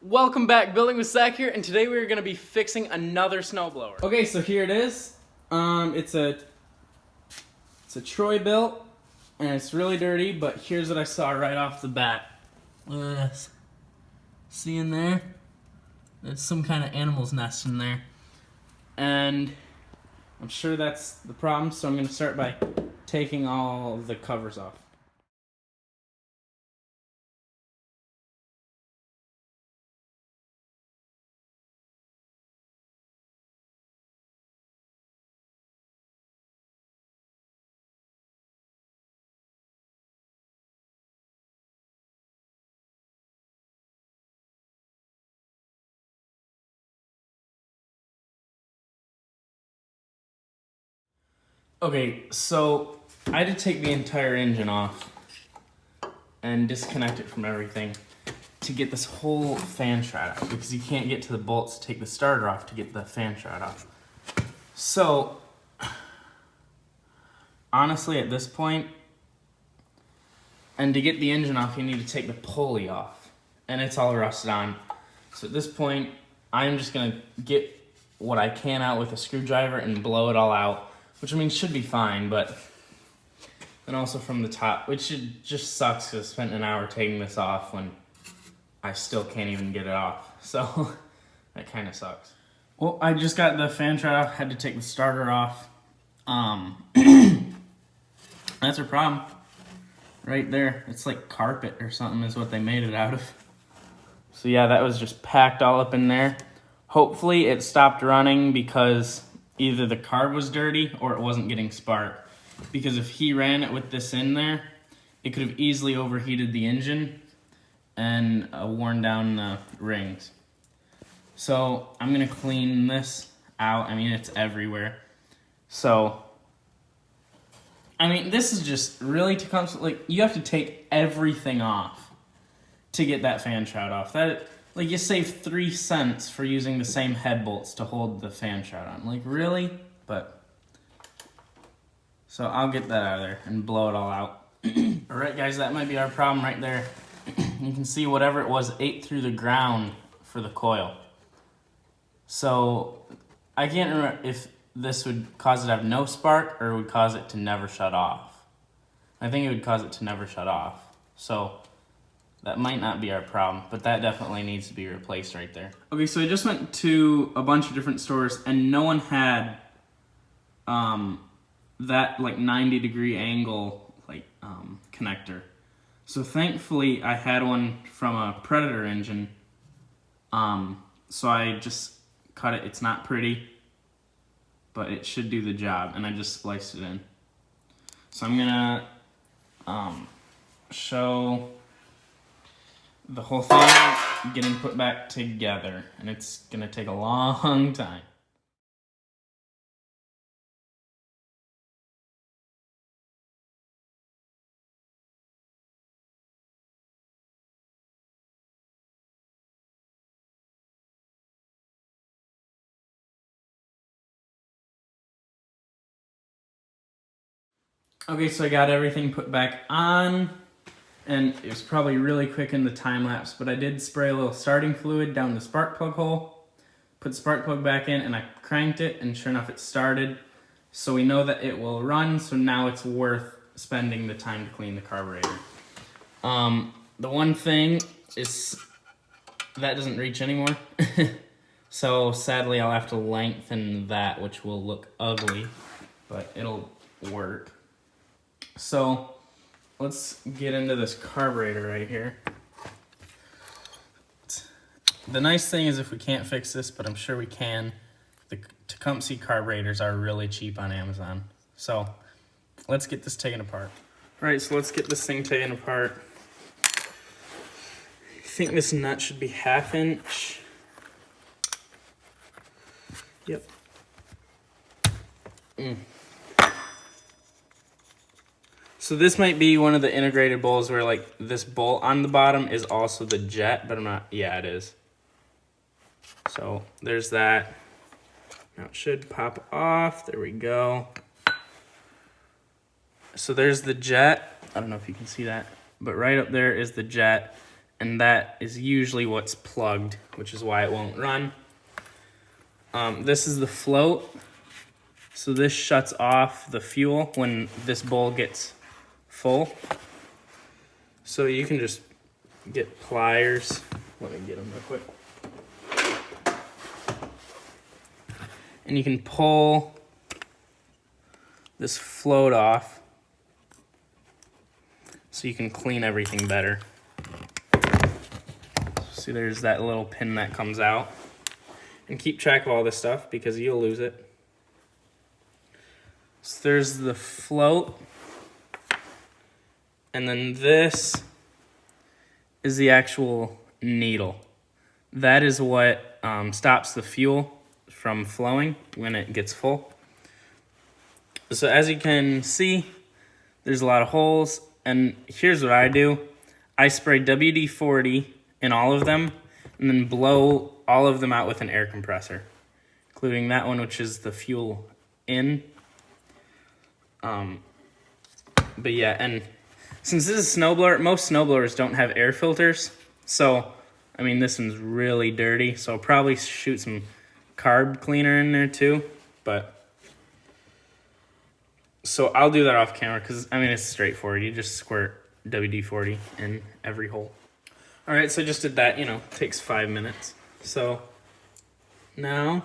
Welcome back, Building with Zach here, and today we're going to be fixing another snowblower. Okay, so here it is. It's a Troy built, and it's really dirty, but here's what I saw right off the bat. Look at this. See in there? There's some kind of animal's nest in there. And I'm sure that's the problem, so I'm going to start by taking all the covers off. Okay, so I had to take the entire engine off and disconnect it from everything to get this whole fan shroud out, because you can't get to the bolts to take the starter off to get the fan shroud off. So, honestly, at this point, and to get the engine off, you need to take the pulley off, and it's all rusted on. So at this point, I'm just gonna get what I can out with a screwdriver and blow it all out. Which, I mean, should be fine, but then also from the top, which just sucks because I spent an hour taking this off when I still can't even get it off. So that kind of sucks. Well, I just got the fan shroud off, had to take the starter off. That's a problem. Right there. It's like carpet or something is what they made it out of. So yeah, that was just packed all up in there. Hopefully it stopped running because either the carb was dirty or it wasn't getting spark. Because if he ran it with this in there, it could have easily overheated the engine and worn down the rings. So I'm gonna clean this out. I mean, it's everywhere. So, I mean, this is just really to come, like, you have to take everything off to get that fan shroud off. Like, you save 3 cents for using the same head bolts to hold the fan shroud on. Like, really? But, so I'll get that out of there and blow it all out. Alright guys, that might be our problem right there. You can see whatever it was ate through the ground for the coil. So, I can't remember if this would cause it to have no spark or it would cause it to never shut off. I think it would cause it to never shut off. So, that might not be our problem, but that definitely needs to be replaced right there. Okay, so I just went to a bunch of different stores and no one had that like 90-degree angle like connector. So thankfully I had one from a Predator engine. So I just cut it. It's not pretty, but it should do the job, and I just spliced it in. So I'm gonna show the whole thing getting put back together, and it's gonna take a long time. Okay, so I got everything put back on, and it was probably really quick in the time lapse, but I did spray a little starting fluid down the spark plug hole, put the spark plug back in, and I cranked it, and sure enough it started. So we know that it will run, so now it's worth spending the time to clean the carburetor. The one thing is that doesn't reach anymore. So sadly I'll have to lengthen that, which will look ugly, but it'll work. So let's get into this carburetor right here. The nice thing is if we can't fix this, but I'm sure we can, the Tecumseh carburetors are really cheap on Amazon. So let's get this taken apart. All right, so let's get this thing taken apart. I think this nut should be 1/2 inch. Yep. So this might be one of the integrated bowls where like this bolt on the bottom is also the jet, but I'm not, yeah, it is. So there's that. Now it should pop off, there we go. So there's the jet, I don't know if you can see that, but right up there is the jet. and that is usually what's plugged, which is why it won't run. This is the float. So this shuts off the fuel when this bowl gets full. So you can just get pliers. Let me get them real quick. And you can pull this float off so you can clean everything better. See, there's that little pin that comes out. And keep track of all this stuff because you'll lose it. So there's the float. And then this is the actual needle. That is what stops the fuel from flowing when it gets full. So as you can see, there's a lot of holes. And here's what I do. I spray WD-40 in all of them and then blow all of them out with an air compressor, including that one, which is the fuel in. But yeah, and since this is a snowblower, most snowblowers don't have air filters. So, I mean, this one's really dirty. So I'll probably shoot some carb cleaner in there too. But, so I'll do that off camera because, I mean, it's straightforward. You just squirt WD-40 in every hole. All right, so I just did that, takes 5 minutes. So now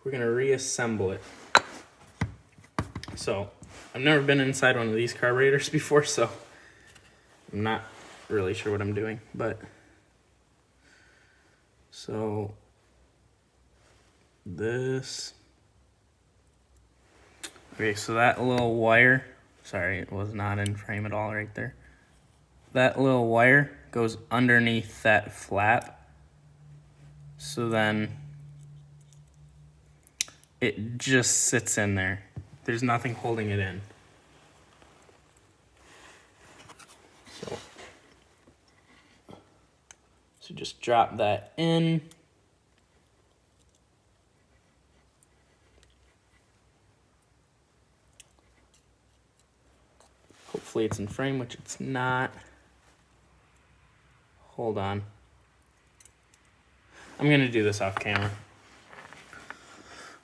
we're gonna reassemble it. So I've never been inside one of these carburetors before, so I'm not really sure what I'm doing, but so this, okay, so that little wire, sorry, it was not in frame at all right there. That little wire goes underneath that flap. So then it just sits in there. There's nothing holding it in. So just drop that in. Hopefully it's in frame, which it's not. Hold on. I'm gonna do this off camera.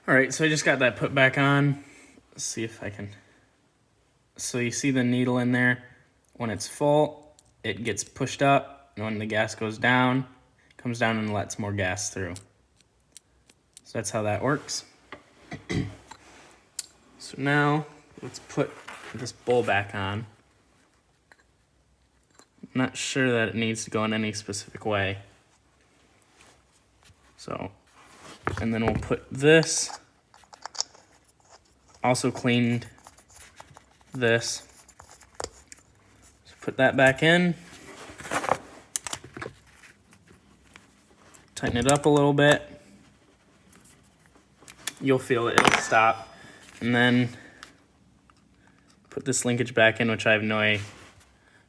All right, so I just got that put back on. Let's see if I can. So you see the needle in there. When it's full, it gets pushed up, and when the gas goes down, it comes down and lets more gas through. So that's how that works. So now let's put this bowl back on. Not sure that it needs to go in any specific way. So, and then we'll put this. Also cleaned this. So put that back in. Tighten it up a little bit. You'll feel it, it'll stop. And then put this linkage back in, which I have no idea.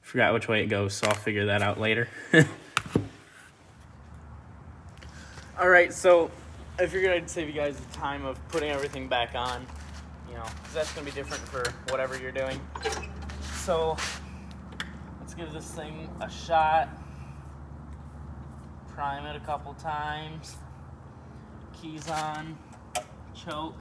Forgot which way it goes, so I'll figure that out later. All right, so I figured I'd save you guys the time of putting everything back on, because that's gonna be different for whatever you're doing. So let's give this thing a shot. Prime it a couple times. Keys on, choke.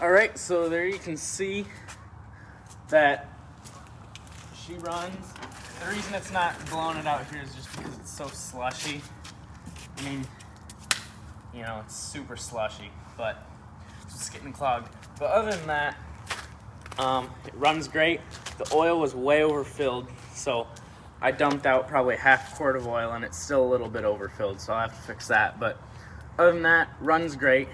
All right, so there you can see that she runs. The reason it's not blowing it out here is just because it's so slushy. I mean, you know, it's super slushy, but it's just getting clogged. But other than that, it runs great. The oil was way overfilled, so I dumped out probably half a quart of oil and it's still a little bit overfilled, so I'll have to fix that. But other than that, runs great.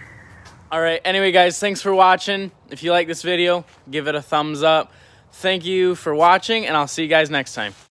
All right, anyway guys, thanks for watching. If you like this video, give it a thumbs up. Thank you for watching, and I'll see you guys next time.